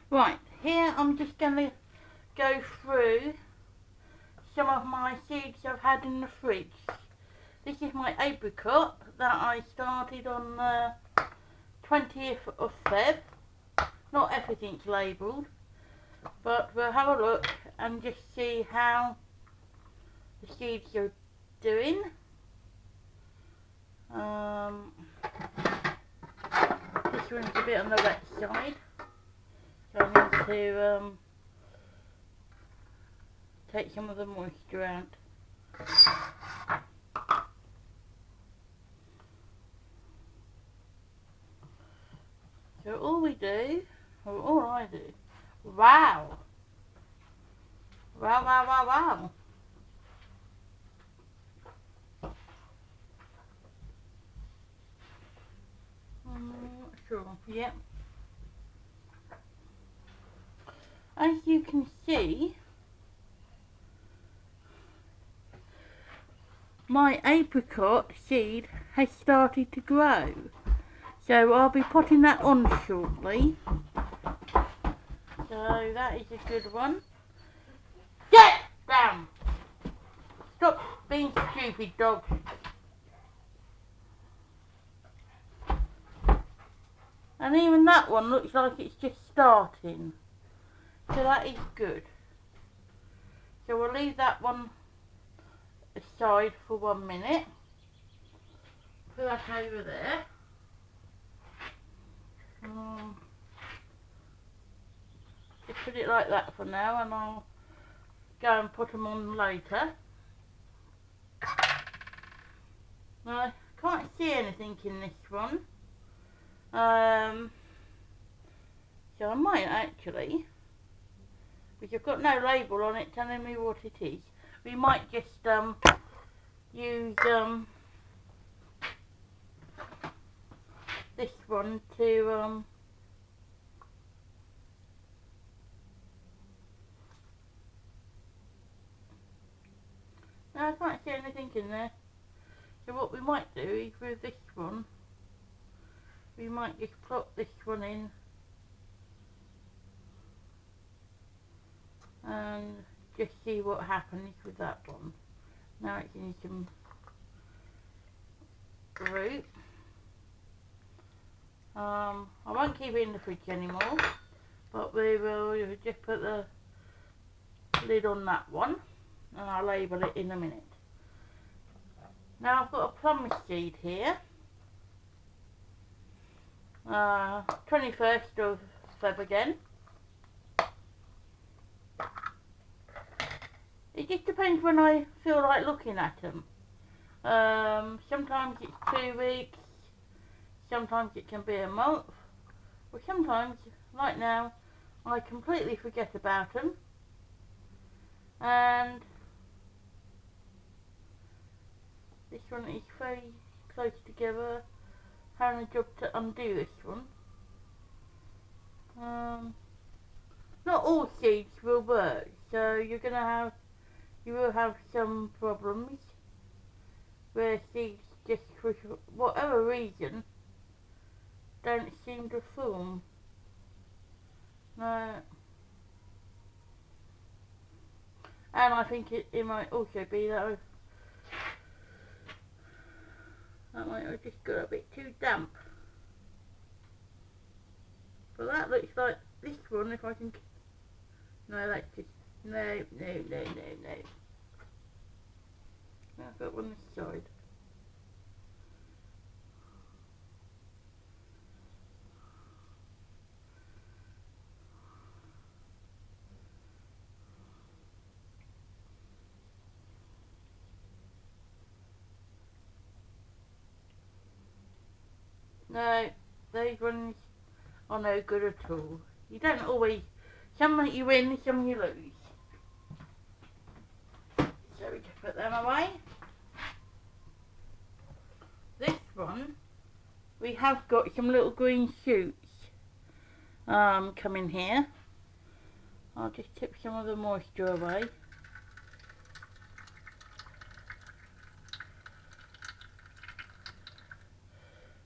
Right, here I'm just going to go through some of my seeds I've had in the fridge. This is my apricot that I started on the 20th of Feb. Not everything's labelled, but we'll have a look and just see how the seeds are doing. This one's a bit on the wet side, so I need to take some of the moisture out. So all we do, or all I do, wow! Wow, wow, wow, wow! Sure, yep. As you can see, my apricot seed has started to grow. So I'll be putting that on shortly. So that is a good one. Get down! Stop being stupid, dog. And even that one looks like it's just starting. So that is good. So we'll leave that one aside for 1 minute. Put that over there. Just put it like that for now, and I'll go and put them on later. Now, I can't see anything in this one. So I might actually, because I've got no label on it telling me what it is, we might just use this one to no, I can't see anything in there. So what we might do is with this one, we might just plop this one in and just see what happens with that one. Now it's in some root. I won't keep it in the fridge anymore, but we will just put the lid on that one and I'll label it in a minute. Now I've got a plum seed here. 21st of Feb again. It just depends when I feel like looking at them. Sometimes it's 2 weeks, sometimes it can be a month, or sometimes, like now, I completely forget about them. And this one is very close together. Having a job to undo this one. Not all seeds will work, so you will have some problems where seeds just for whatever reason don't seem to form. No. And I think it might also be that that might have just got a bit too damp. But that looks like this one, if I can... No, that's just... No. I've got one this side. No, those ones are no good at all. You don't always... Some you win, some you lose. So we just put them away. This one, we have got some little green shoots coming here. I'll just tip some of the moisture away.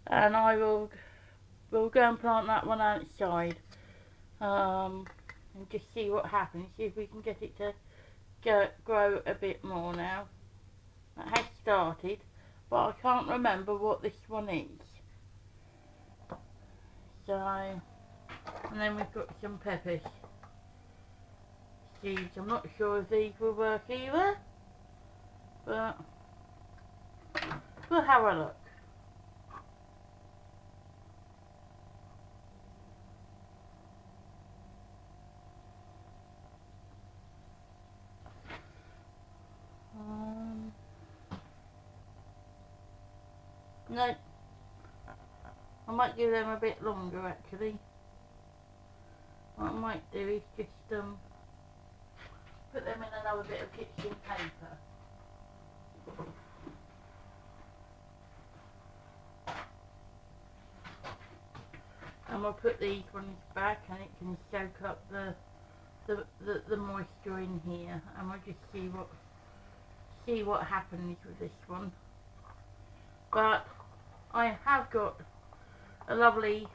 And we'll go and plant that one outside. and just see what happens. See if we can get it to grow a bit more now. It has started, but I can't remember what this one is. So, and then we've got some peppers seeds. I'm not sure if these will work either, but we'll have a look. No, I might give them a bit longer actually. What I might do is just put them in another bit of kitchen paper. And we'll put these ones back and it can soak up the moisture in here, and we'll just see what happens with this one. But I have got a lovely